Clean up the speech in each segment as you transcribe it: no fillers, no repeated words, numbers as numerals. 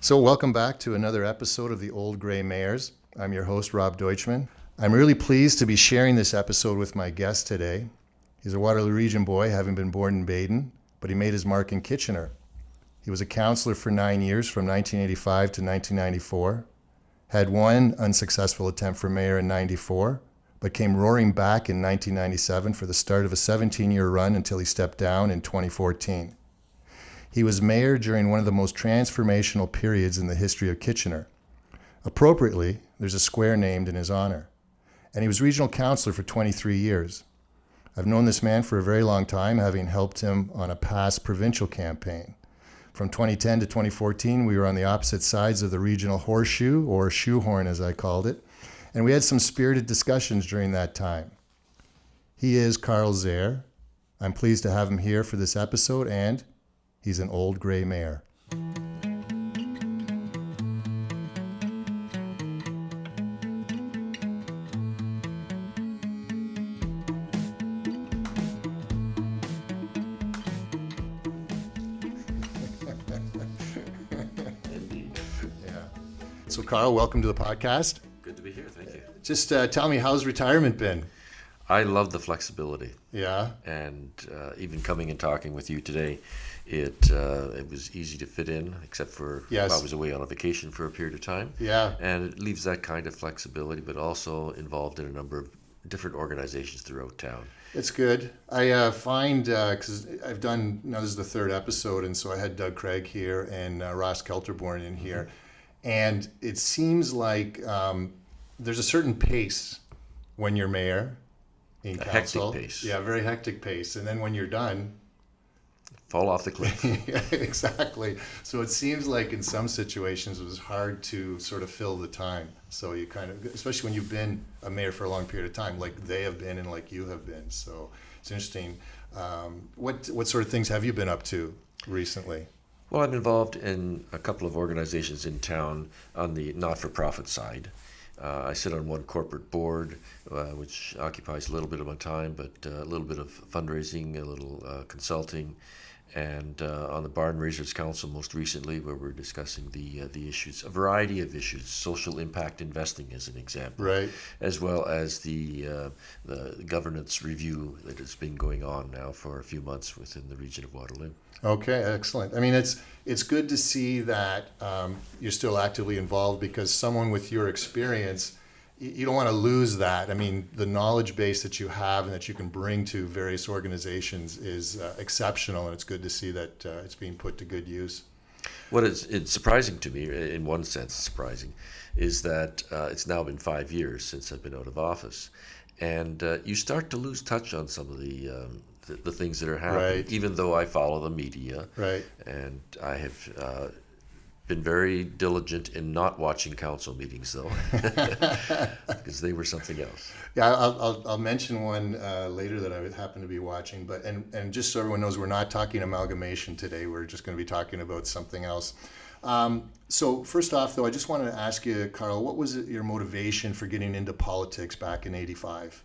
So welcome back to another episode of the Old Grey Mayors. I'm your host, Rob Deutschman. I'm really pleased to be sharing this episode with my guest today. He's a Waterloo Region boy, having been born in Baden, but he made his mark in Kitchener. He was a councillor for 9 years from 1985 to 1994, had one unsuccessful attempt for mayor in 94, but came roaring back in 1997 for the start of a 17-year run until he stepped down in 2014. He was mayor during one of the most transformational periods in the history of Kitchener. Appropriately, there's a square named in his honor. And he was regional councillor for 23 years. I've known this man for a very long time, having helped him on a past provincial campaign. From 2010 to 2014, we were on the opposite sides of the regional horseshoe, or shoehorn as I called it, and we had some spirited discussions during that time. He is Carl Zehr. I'm pleased to have him here for this episode, and he's an old grey mayor. Indeed. Yeah. So, Carl, welcome to the podcast. Good to be here. Thank you. Just tell me, how's retirement been? I love the flexibility, Yeah. and even coming and talking with you today, it was easy to fit in, except for Yes. I was away on a vacation for a period of time. Yeah. And it leaves that kind of flexibility, but also involved in a number of different organizations throughout town. It's good. I find, because I've done, now this is the third episode, and so I had Doug Craig here and Ross Kelterborn in here. And it seems like there's a certain pace when you're mayor in A council. hectic pace. Yeah, very hectic pace. And then when you're done, Fall off the cliff. yeah, exactly. So it seems like in some situations it was hard to sort of fill the time. So you kind of, especially when you've been a mayor for a long period of time, like they have been and like you have been. So it's interesting. What sort of things have you been up to recently? Well, I'm involved in a couple of organizations in town on the not-for-profit side. I sit on one corporate board, which occupies a little bit of my time, but a little bit of fundraising, a little consulting, and on the Barn Raisers Council most recently, where we're discussing the issues, a variety of issues, social impact investing as an example, Right. as well as the governance review that has been going on now for a few months within the region of Waterloo. Okay, excellent. I mean, it's good to see that you're still actively involved, because someone with your experience, you don't want to lose that. I mean, the knowledge base that you have and that you can bring to various organizations is exceptional, and it's good to see that it's being put to good use. What is it's surprising to me, in one sense surprising, is that it's now been 5 years since I've been out of office, and you start to lose touch on some of the things that are happening. Right. Even though I follow the media, Right. and I have been very diligent in not watching council meetings, though, because they were something else. Yeah, I'll mention one later that I happen to be watching, but and just so everyone knows, we're not talking amalgamation today. We're just going to be talking about something else. So first off, though, I just wanted to ask you, Carl, what was your motivation for getting into politics back in '85?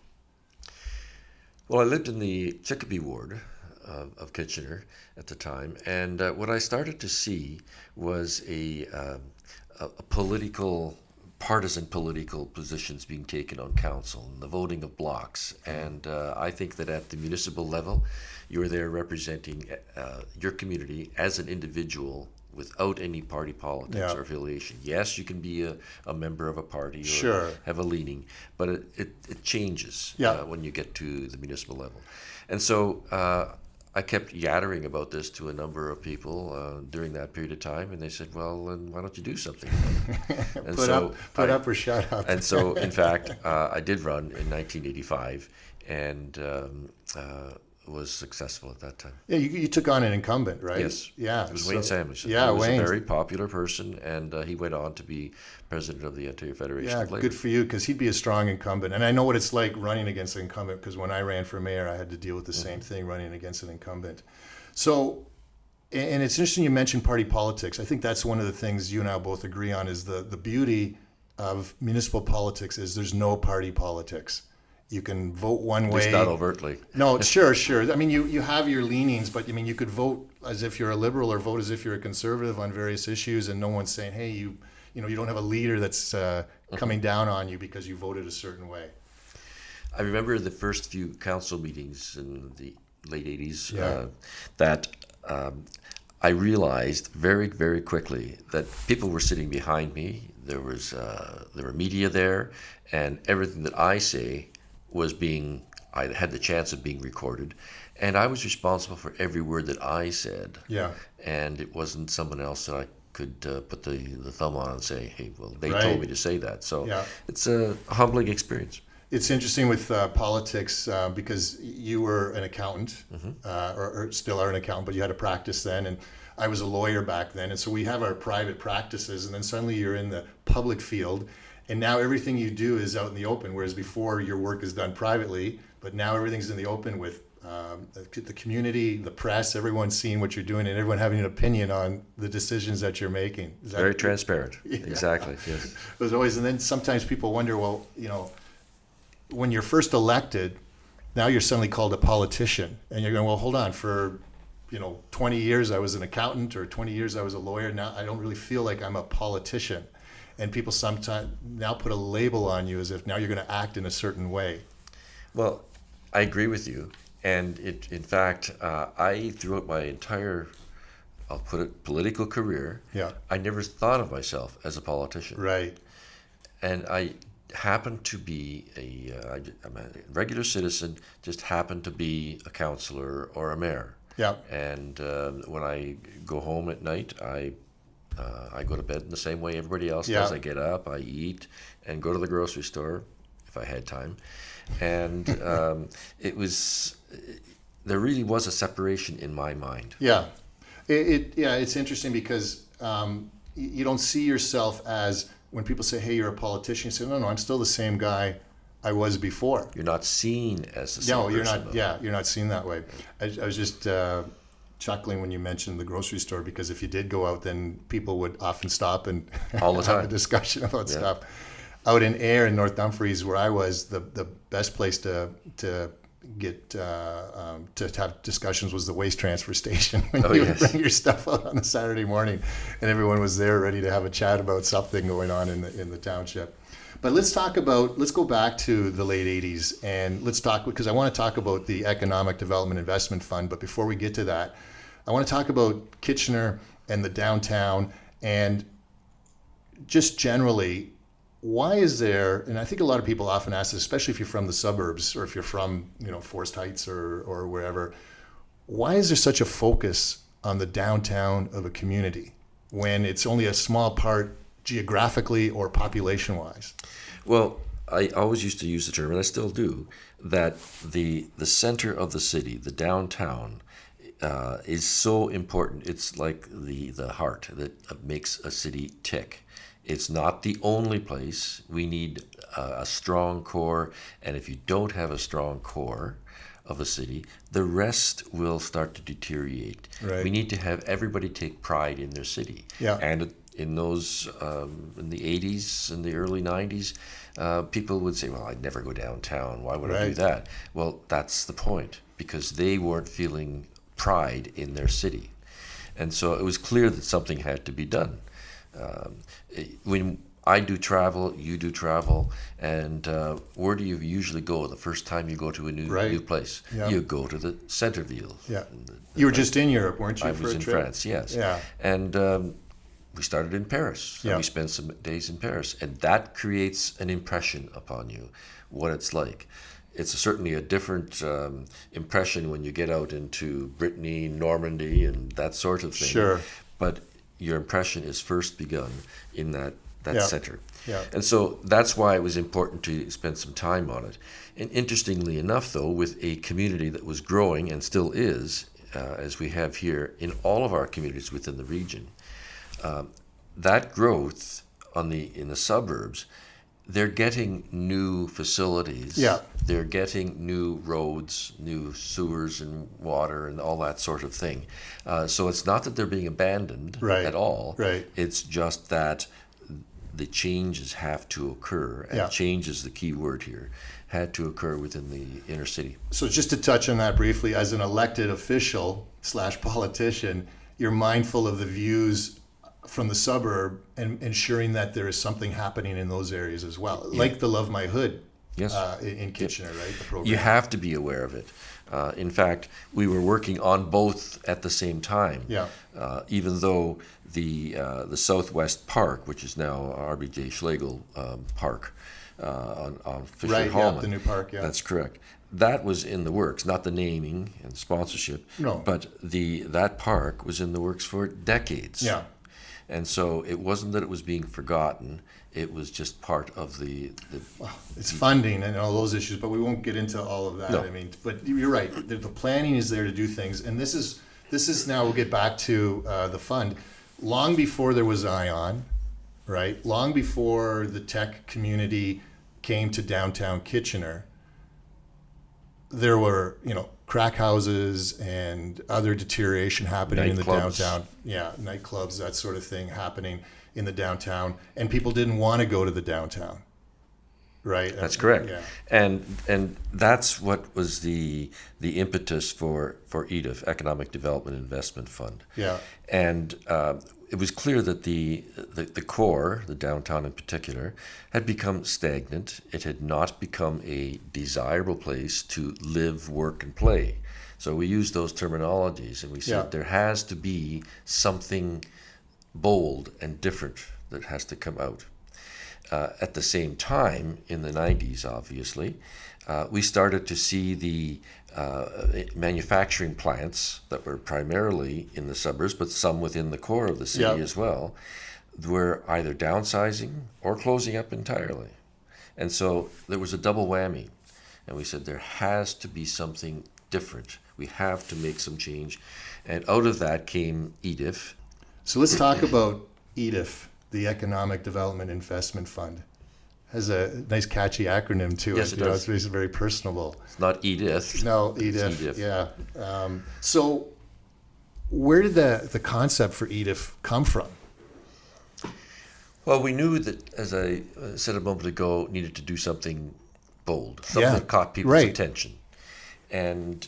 Well, I lived in the Chicopee ward of Kitchener at the time, and what I started to see was a partisan political positions being taken on council and the voting of blocks. And I think that at the municipal level, you're there representing your community as an individual without any party politics Yeah. or affiliation. Yes, you can be a member of a party or Sure. have a leaning, but it changes Yeah. when you get to the municipal level. And so I kept yattering about this to a number of people during that period of time, and they said, well, then why don't you do something about it? And Put up or shut up. And so, in fact, I did run in 1985, and was successful at that time. Yeah, you took on an incumbent, right? Yes. Yeah. It was Wayne Sandwich. Yeah, he was Wayne. a very popular person, and he went on to be president of the Ontario Federation Yeah, of Labor. good for you, because he'd be a strong incumbent. And I know what it's like running against an incumbent, because when I ran for mayor, I had to deal with the same thing, running against an incumbent. So, and it's interesting you mentioned party politics. I think that's one of the things you and I both agree on, is the beauty of municipal politics is there's no party politics. You can vote one At way. least not overtly. No, sure. I mean, you have your leanings, but I mean, you could vote as if you're a liberal or vote as if you're a conservative on various issues, and no one's saying, hey, you don't have a leader that's coming down on you because you voted a certain way. I remember the first few council meetings in the late 80s Yeah. that I realized very, very quickly that people were sitting behind me. There were media there, and everything that I say I had the chance of being recorded, and I was responsible for every word that I said. Yeah. And it wasn't someone else that I could put the thumb on and say, hey, well, they Right. told me to say that. So Yeah. it's a humbling experience. It's interesting with politics because you were an accountant, or still are an accountant, but you had a practice then, and I was a lawyer back then. And so we have our private practices, and then suddenly you're in the public field, and now everything you do is out in the open, whereas before your work is done privately, but now everything's in the open with the community, the press, everyone seeing what you're doing, and everyone having an opinion on the decisions that you're making. Is that Very transparent. Yeah. Exactly, yes. There's always, and then sometimes people wonder, well, when you're first elected, now you're suddenly called a politician, and you're going, well, hold on, for 20 years I was an accountant, or 20 years I was a lawyer. Now I don't really feel like I'm a politician, and people sometimes now put a label on you as if now you're going to act in a certain way. Well, I agree with you, and in fact, I throughout my entire, I'll put it, political career, Yeah. I never thought of myself as a politician. Right. And I happened to be I'm a regular citizen, just happened to be a councillor or a mayor. Yeah. And when I go home at night, I go to bed in the same way everybody else does. Yeah. I get up, I eat, and go to the grocery store if I had time. And there really was a separation in my mind. Yeah. It's interesting because you don't see yourself as, when people say, hey, you're a politician, you say, no, I'm still the same guy I was before. You're not seen as the same No, you're person, not. though. Yeah, you're not seen that way. I was just chuckling when you mentioned the grocery store, because if you did go out, then people would often stop and All the have a time. discussion about Yeah. stuff. Out in Ayr in North Dumfries, where I was, the best place to get to have discussions was the waste transfer station. When you would Yes. bring your stuff out on a Saturday morning, and everyone was there ready to have a chat about something going on in the township. But let's go back to the late 80s, and let's talk, because I want to talk about the Economic Development Investment Fund. But before we get to that, I want to talk about Kitchener and the downtown, and just generally, why is there, and I think a lot of people often ask this, especially if you're from the suburbs or if you're from Forest Heights or wherever, why is there such a focus on the downtown of a community when it's only a small part geographically or population-wise? Well, I always used to use the term, and I still do, that the center of the city, the downtown, is so important. It's like the heart that makes a city tick. It's not the only place. We need a strong core, and if you don't have a strong core of a city, the rest will start to deteriorate. Right. We need to have everybody take pride in their city. Yeah. And in those, in the 80s and the early 90s, people would say, well, I'd never go downtown. Why would I do Right. that? Well, that's the point, because they weren't feeling pride in their city. And so it was clear that something had to be done. When I do travel, you do travel, and where do you usually go the first time you go to a new place? Yeah. You go to the Centerville. Yeah. You were just in Europe, weren't you, I for was a in trip? France, yes. Yeah. And we started in Paris. And Yeah. we spent some days in Paris, and that creates an impression upon you, what it's like. It's certainly a different impression when you get out into Brittany, Normandy, and that sort of thing. Sure. But your impression is first begun in that Yeah. center. Yeah. And so that's why it was important to spend some time on it. And interestingly enough, though, with a community that was growing and still is, as we have here in all of our communities within the region, that growth in the suburbs, they're getting new facilities. Yeah. They're getting new roads, new sewers and water and all that sort of thing. So it's not that they're being abandoned Right. at all. Right. It's just that the changes have to occur, and Yeah. change is the key word here, had to occur within the inner city. So just to touch on that briefly, as an elected official, / politician, you're mindful of the views from the suburb and ensuring that there is something happening in those areas as well, like the Love My Hood Yes. in Kitchener, right? The program. You have to be aware of it. In fact, we were working on both at the same time. Yeah. Even though the Southwest Park, which is now RBJ Schlegel Park on Fisher Right, Hallman. yeah, the new park, yeah. That's correct. That was in the works, not the naming and sponsorship. No. But that park was in the works for decades. Yeah. And so it wasn't that it was being forgotten. It was just part of the It's funding and all those issues, but we won't get into all of that. No. I mean, but you're right. The planning is there to do things, and this is now we'll get back to the fund. Long before there was Ion, right? Long before the tech community came to downtown Kitchener, there were crack houses and other deterioration happening in the Nightclubs. downtown. Yeah, nightclubs, that sort of thing happening in the downtown, and people didn't want to go to the downtown, right? That's correct. Yeah. And that's what was the impetus for EDIF, Economic Development Investment Fund. Yeah. And it was clear that the core, the downtown in particular, had become stagnant. It had not become a desirable place to live, work, and play. So we used those terminologies, and we said there has to be something bold and different that has to come out. At the same time, in the 90s, obviously, we started to see the manufacturing plants that were primarily in the suburbs, but some within the core of the city as well, were either downsizing or closing up entirely. And so there was a double whammy. And we said there has to be something different. We have to make some change. And out of that came EDIF. So let's talk about EDIF, the Economic Development Investment Fund. Has a nice catchy acronym to Yes, it. it does. It's very personable. It's not EDIF. No, It's EDIF. Yeah. So where did the concept for EDIF come from? Well, we knew that, as I said a moment ago, needed to do something bold, something that caught people's attention. And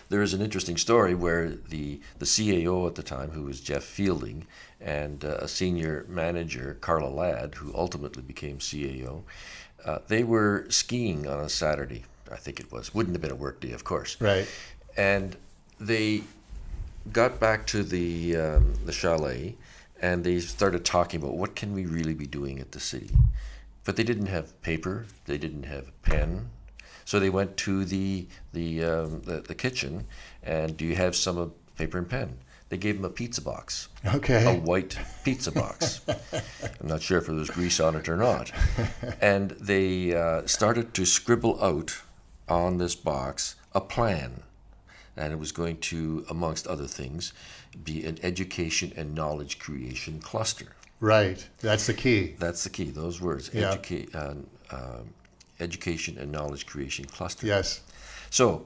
there is an interesting story where the CAO at the time, who was Jeff Fielding, and a senior manager, Carla Ladd, who ultimately became CAO, they were skiing on a Saturday, I think it was. Wouldn't have been a work day, of course. Right. And they got back to the chalet, and they started talking about what can we really be doing at the city. But they didn't have paper, they didn't have pen, so they went to the kitchen, and do you have some paper and pen? They gave them a pizza box, Okay. a white pizza box. I'm not sure if there was grease on it or not. And they started to scribble out on this box a plan, and it was going to, amongst other things, be an education and knowledge creation cluster. Right. That's the key. That's the key, those words, Yeah. education and knowledge creation cluster. Yes. So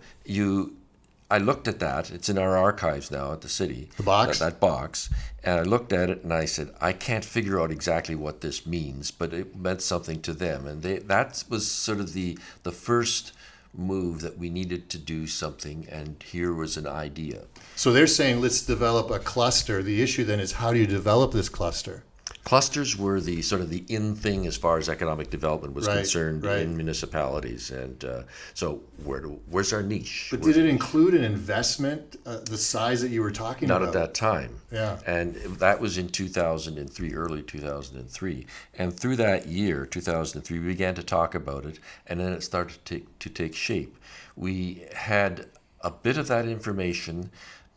I looked at that. It's in our archives now at the city. The box? That box. And I looked at it and I said, I can't figure out exactly what this means, but it meant something to them. And that was sort of the first move that we needed to do something, and here was an idea. So they're saying let's develop a cluster. The issue then is how do you develop this cluster? Clusters were the sort of the in thing as far as economic development was Right, concerned right. in municipalities, and so where's our niche? But did it include an investment, the size that you were talking Not about? at that time. Yeah. And that was in 2003, early 2003. And through that year, 2003, we began to talk about it, and then it started to take shape. We had a bit of that information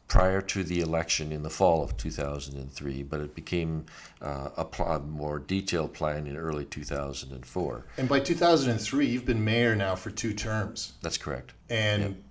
prior to the election in the fall of 2003, but it became a more detailed plan in early 2004. And by 2003, you've been mayor now for 2 terms. That's correct. And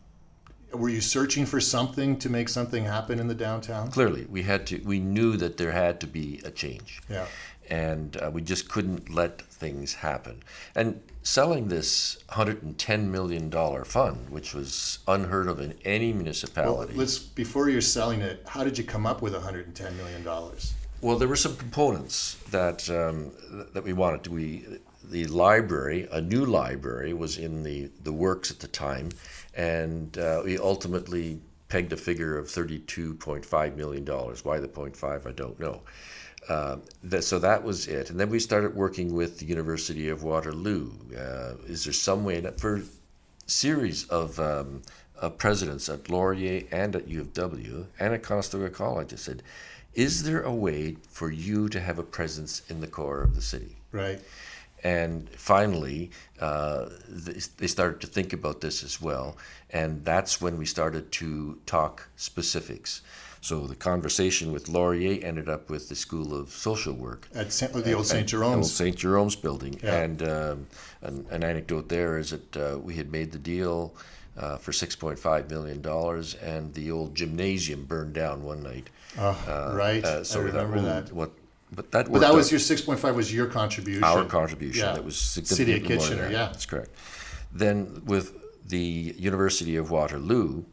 were you searching for something to make something happen in the downtown? Clearly, we knew that there had to be a change. Yeah. And we just couldn't let things happen. And selling this $110 million fund, which was unheard of in any municipality. Well, before you're selling it, how did you come up with $110 million? Well, there were some components that we wanted. The library, a new library, was in the works at the time, and we ultimately pegged a figure of $32.5 million. Why the 0.5, I don't know. So that was it. And then we started working with the University of Waterloo. Is there some way, for series of presidents at Laurier and at U of W and at Conestoga College, I said, is there a way for you to have a presence in the core of the city? Right. And finally, they started to think about this as well. And that's when we started to talk specifics. So the conversation with Laurier ended up with the School of Social Work. At the old St. Jerome's. Old St. Jerome's building. Yeah. And an anecdote there is that we had made the deal for $6.5 million, and the old gymnasium burned down one night. Right. So I remember that. But that was your 6.5 was your contribution. Our contribution. Yeah. That was City of significantly more than Kitchener, that. yeah. That's correct. Then with the University of Waterloo,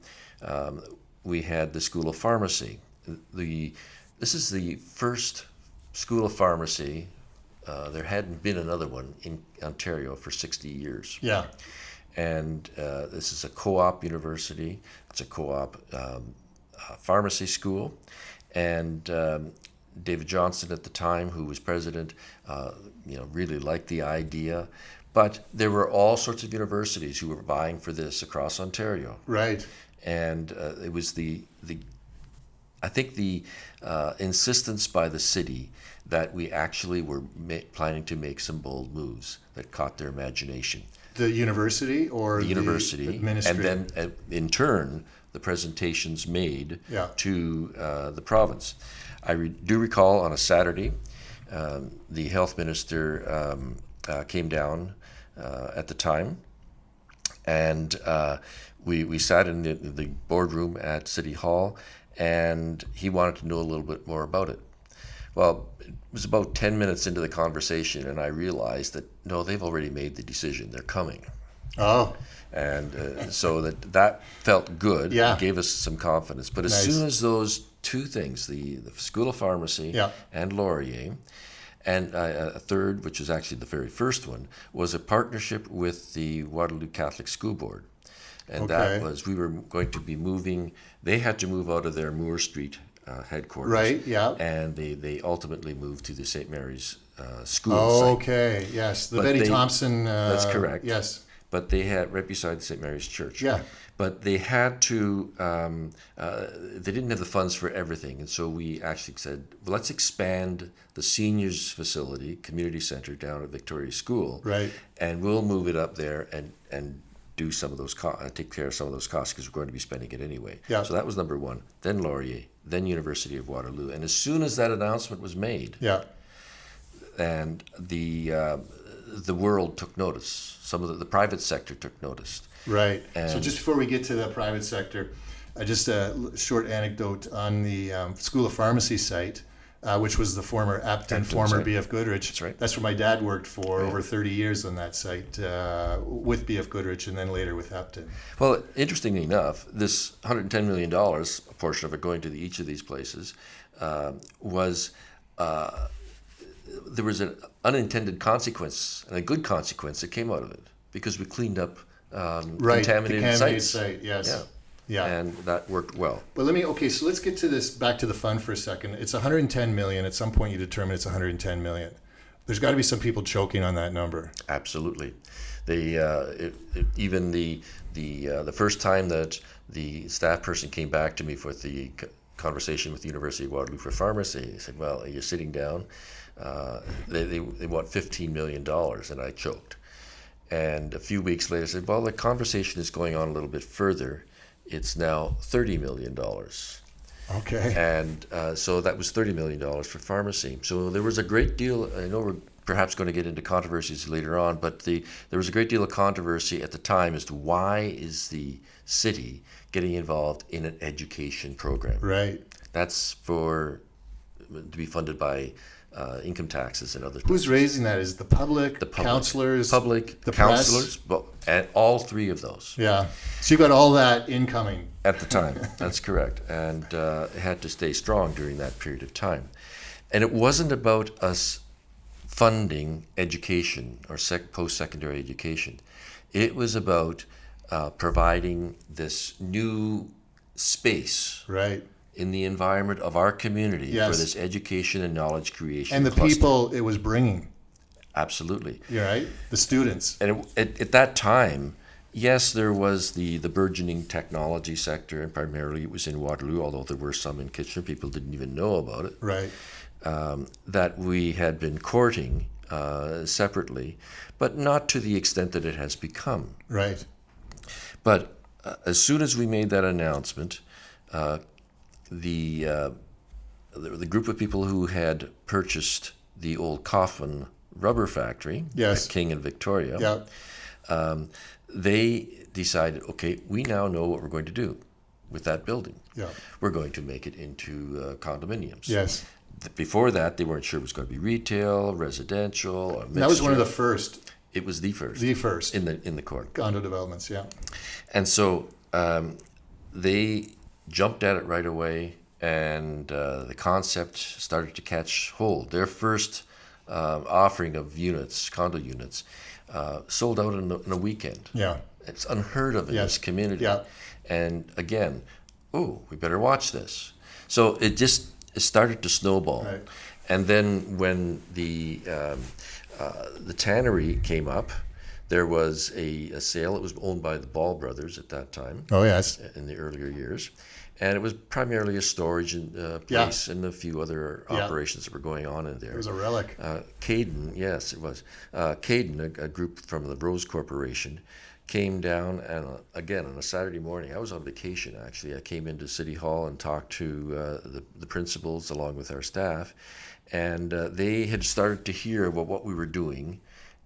we had the School of Pharmacy. This is the first School of Pharmacy. There hadn't been another one in Ontario for 60 years. Yeah. And this is a co-op university. It's a co-op pharmacy school. And David Johnston at the time, who was president, really liked the idea. But there were all sorts of universities who were vying for this across Ontario. Right. And it was the insistence by the city that we actually were planning to make some bold moves that caught their imagination. The university or The university, administrator? and then in turn, the presentations made Yeah. to the province. I do recall on a Saturday, the health minister came down at the time, and we sat in the boardroom at City Hall, and he wanted to know a little bit more about it. Well, it was about 10 minutes into the conversation, and I realized that, no, they've already made the decision. They're coming. Oh. And so that felt good. Yeah. It gave us some confidence. But as Nice. soon as those two things, the School of Pharmacy Yeah. and Laurier, and a third, which was actually the very first one, was a partnership with the Waterloo Catholic School Board. And that was, we were going to be moving, they had to move out of their Moore Street headquarters. Right, yeah. And they ultimately moved to the St. Mary's school site. Okay, yes. The But Betty they- Thompson. That's correct. Yes. But they had, right beside the St. Mary's Church. Yeah. But they had to, they didn't have the funds for everything. And so we actually said, well, let's expand the seniors facility, community center down at Victoria School. Right. And we'll move it up there and do some of those take care of some of those costs because we're going to be spending it anyway. Yeah. So that was number one. Then Laurier, then University of Waterloo. And as soon as that announcement was made, Yeah. and the world took notice, some of the private sector took notice. Right. So And- just before we get to the private sector, just a short anecdote on the School of Pharmacy site, which was the former Upton, former site. B.F. Goodrich. That's right. That's where my dad worked for over 30 years on that site with B.F. Goodrich and then later with Upton. Well, interestingly enough, this $110 million, a portion of it going to each of these places, was there was an unintended consequence and a good consequence that came out of it because we cleaned up contaminated sites. Site, yes. Yeah. Yeah. And that worked well. But so let's get to this, back to the fund for a second. It's 110 million. At some point you determine it's 110 million. There's got to be some people choking on that number. Absolutely. Even the first time that the staff person came back to me for the conversation with the University of Waterloo for pharmacy, they said, well, you're sitting down. They want $15 million, and I choked. And a few weeks later, I said, well, the conversation is going on a little bit further. It's now $30 million. Okay. And so that was $30 million for pharmacy. So there was a great deal, I know we're perhaps going to get into controversies later on, but there was a great deal of controversy at the time as to why is the city getting involved in an education program. Right. That's to be funded by income taxes and other things. Who's raising that? Is the public, counselors, the press? counselors, and all three of those. Yeah. So you got all that incoming. At the time, that's correct. And it had to stay strong during that period of time. And it wasn't about us funding education or post-secondary education. It was about providing this new space Right. in the environment of our community Yes. for this education and knowledge creation. And the cluster. people it was bringing, Absolutely. right? The students. And at that time, yes, there was the burgeoning technology sector, and primarily it was in Waterloo, although there were some in Kitchener. People didn't even know about it. Right. That we had been courting separately, but not to the extent that it has become. Right. But as soon as we made that announcement, the group of people who had purchased the old Coffin rubber factory Yes. at King and Victoria, Yeah. they decided, okay, we now know what we're going to do with that building. Yeah. We're going to make it into condominiums. Yes. Before that, they weren't sure it was going to be retail, residential, or mixture. And that was one of the first. It was the first. The first. in the court. Condo developments. Yeah. And so they jumped at it right away, and the concept started to catch hold. Their first offering of units, condo units, sold out in a weekend. Yeah. It's unheard of in Yes. this community. Yeah. And again, we better watch this. So it started to snowball. Right. And then when the tannery came up, there was a sale. It was owned by the Ball brothers at that time Oh yes. in the earlier years. And it was primarily a storage place and a few other operations that were going on in there. It was a relic. Caden, yes, it was. Caden, a group from the Rose Corporation, came down, and again, on a Saturday morning, I was on vacation actually. I came into City Hall and talked to the principals along with our staff, and they had started to hear about what we were doing,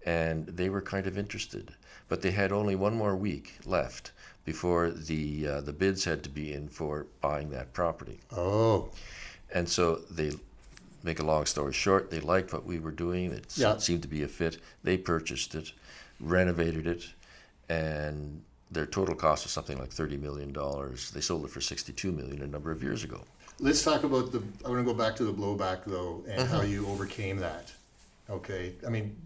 and they were kind of interested. But they had only one more week left before the bids had to be in for buying that property. Oh. And so they, make a long story short, they liked what we were doing. It seemed to be a fit. They purchased it, renovated it, and their total cost was something like $30 million. They sold it for $62 million a number of years ago. Let's talk about I want to go back to the blowback though, and how you overcame that. Okay. I mean,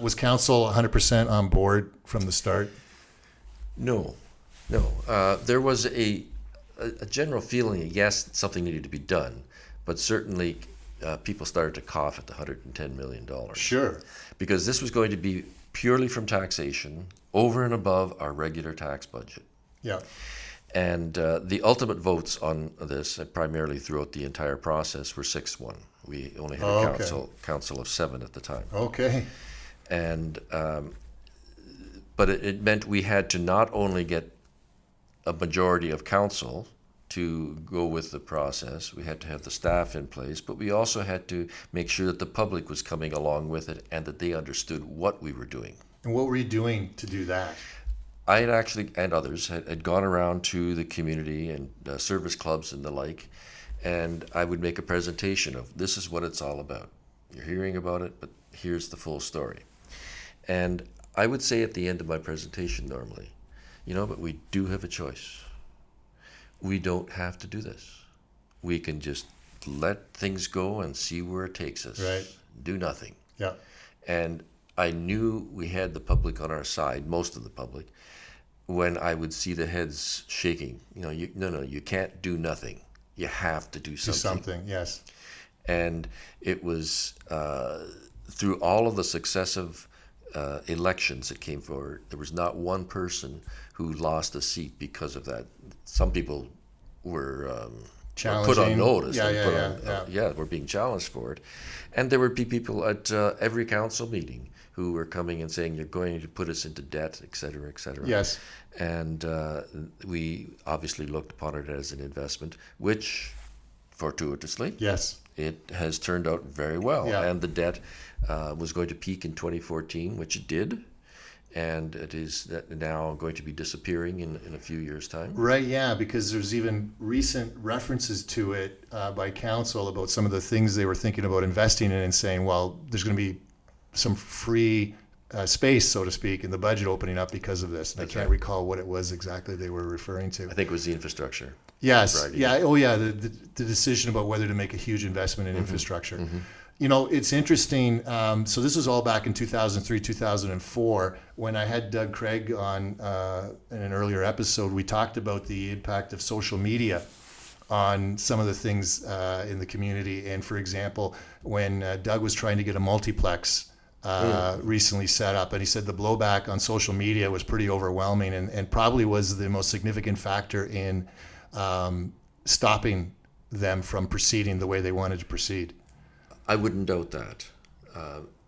was council 100% on board from the start? No. There was a general feeling, yes, something needed to be done, but certainly people started to cough at the $110 million. Sure. Because this was going to be purely from taxation, over and above our regular tax budget. Yeah. And the ultimate votes on this, primarily throughout the entire process, were 6-1. We only had a council of 7 at the time. Okay. And but it meant we had to not only get a majority of council to go with the process, we had to have the staff in place, but we also had to make sure that the public was coming along with it and that they understood what we were doing. And what were you doing to do that? I had actually, and others, had gone around to the community and service clubs and the like, and I would make a presentation of, this is what it's all about. You're hearing about it, but here's the full story. And I would say at the end of my presentation normally, but we do have a choice. We don't have to do this. We can just let things go and see where it takes us. Right. Do nothing. Yeah. And I knew we had the public on our side, most of the public, when I would see the heads shaking. You can't do nothing. You have to do something. Do something, yes. And it was through all of the successive elections that came forward, there was not one person who lost a seat because of that. Some people were put on notice. Were being challenged for it. And there would be people at every council meeting who were coming and saying, you're going to put us into debt, et cetera, et cetera. Yes. And we obviously looked upon it as an investment, which, fortuitously, yes, it has turned out very well. Yeah. And the debt was going to peak in 2014, which it did. And it is now going to be disappearing in a few years' time. Right, yeah, because there's even recent references to it by council about some of the things they were thinking about investing in and saying, well, there's going to be some free space, so to speak, in the budget opening up because of this. And I can't recall what it was exactly they were referring to. I think it was the infrastructure. Yes, yeah, the decision about whether to make a huge investment in infrastructure. It's interesting. So this was all back in 2003, 2004. When I had Doug Craig on in an earlier episode, we talked about the impact of social media on some of the things in the community. And for example, when Doug was trying to get a multiplex recently set up, and he said the blowback on social media was pretty overwhelming and probably was the most significant factor in stopping them from proceeding the way they wanted to proceed. I wouldn't doubt that.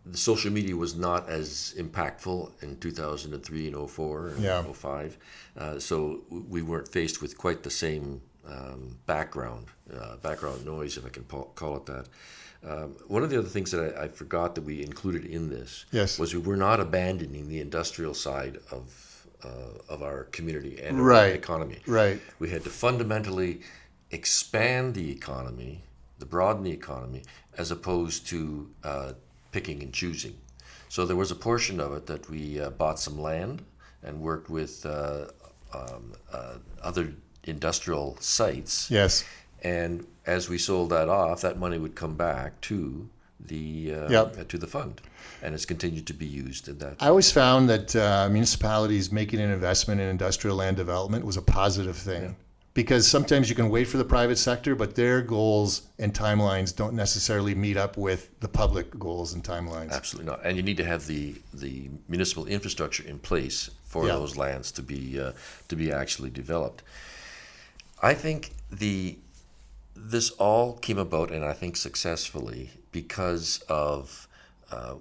The social media was not as impactful in 2003 and 04 and 05. So we weren't faced with quite the same background noise, if I can call it that. One of the other things that I forgot that we included in this was we were not abandoning the industrial side of our community and our economy. Right. We had to fundamentally expand the economy, broaden the economy, as opposed to picking and choosing. So there was a portion of it that we bought some land and worked with other industrial sites. Yes. And as we sold that off, that money would come back to the to the fund, and it's continued to be used in that. I always found that municipalities making an investment in industrial land development was a positive thing. Yeah. Because sometimes you can wait for the private sector, but their goals and timelines don't necessarily meet up with the public goals and timelines. Absolutely not. And you need to have the municipal infrastructure in place for those lands to be actually developed. I think this all came about, and I think successfully, because of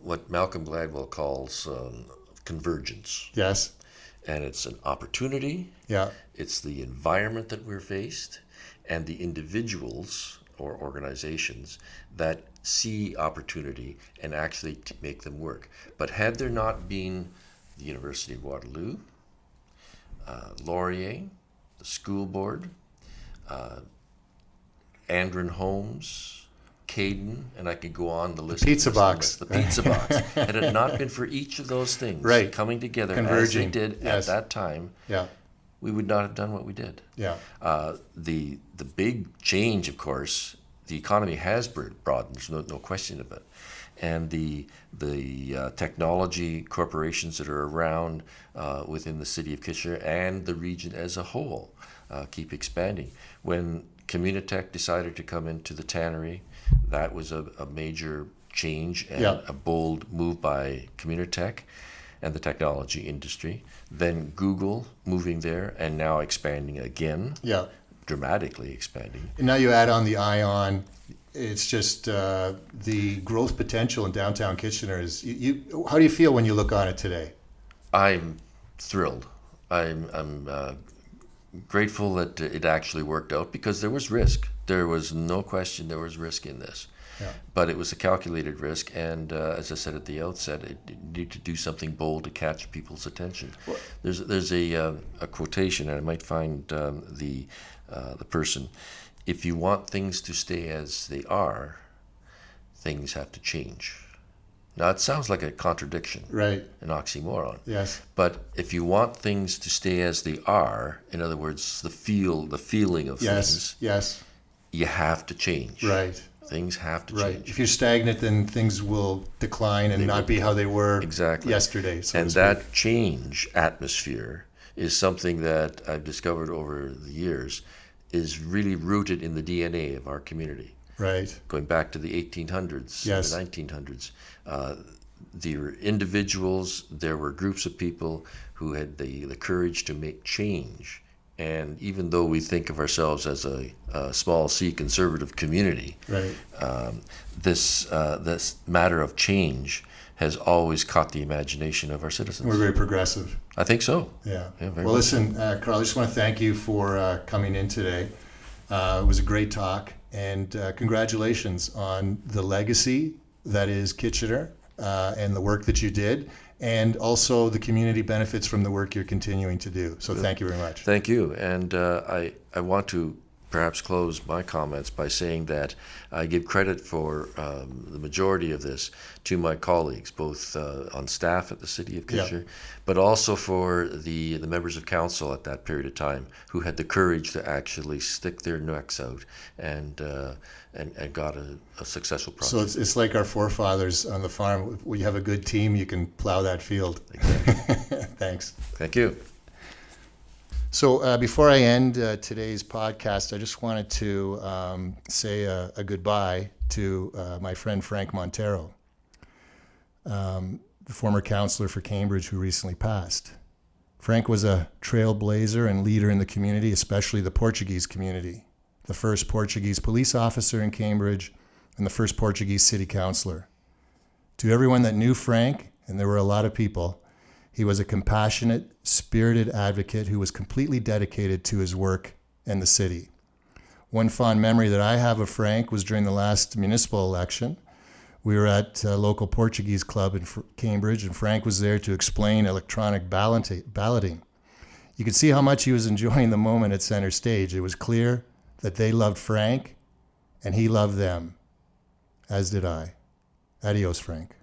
what Malcolm Gladwell calls convergence. Yes. And it's an opportunity. Yeah. It's the environment that we're faced, and the individuals or organizations that see opportunity and actually make them work. But had there not been the University of Waterloo, Laurier, the school board, Andren Homes, Caden, and I could go on the list. Pizza box. The pizza box. Had it not been for each of those things coming together converging as they did at that time, we would not have done what we did. Yeah. The big change, of course, the economy has broadened. There's no question of it, and the technology corporations that are around within the city of Kitchener and the region as a whole keep expanding. When Communitech decided to come into the tannery, that was a major change and a bold move by Communitech and the technology industry. Then Google moving there and now expanding again, dramatically expanding. And now you add on the ION. It's just the growth potential in downtown Kitchener is. How do you feel when you look on it today? I'm thrilled. I'm grateful that it actually worked out, because there was risk. There was no question there was risk in this. Yeah. But it was a calculated risk, and as I said at the outset, it needed to do something bold to catch people's attention. Well, there's a quotation, and I might find the person. If you want things to stay as they are, things have to change. Now, it sounds like a contradiction, right? An oxymoron. Yes. But if you want things to stay as they are, in other words, the feeling of things, you have to change. Right. Things have to right. change. If you're stagnant, then things will decline and not be how they were yesterday. So and that change atmosphere is something that I've discovered over the years is really rooted in the DNA of our community. Right. Going back to the 1800s, the 1900s, there were individuals, there were groups of people who had the courage to make change. And even though we think of ourselves as a small C conservative community, this matter of change has always caught the imagination of our citizens. We're very progressive. I think so. Yeah. Well, listen, Carl, I just want to thank you for coming in today. It was a great talk. And congratulations on the legacy that is Kitchener and the work that you did, and also the community benefits from the work you're continuing to do. So thank you very much. Thank you. And I want to perhaps close my comments by saying that I give credit for the majority of this to my colleagues, both on staff at the City of Kitchener, but also for the members of council at that period of time who had the courage to actually stick their necks out and got a successful project. So it's like our forefathers on the farm. When you have a good team, you can plow that field. Exactly. Thanks. Thank you. So before I end today's podcast, I just wanted to say a goodbye to my friend Frank Montero, the former councillor for Cambridge who recently passed. Frank was a trailblazer and leader in the community, especially the Portuguese community, the first Portuguese police officer in Cambridge, and the first Portuguese city councillor. To everyone that knew Frank, and there were a lot of people, he was a compassionate, spirited advocate who was completely dedicated to his work and the city. One fond memory that I have of Frank was during the last municipal election. We were at a local Portuguese club in Cambridge, and Frank was there to explain electronic balloting. You could see how much he was enjoying the moment at center stage. It was clear that they loved Frank, and he loved them, as did I. Adios, Frank.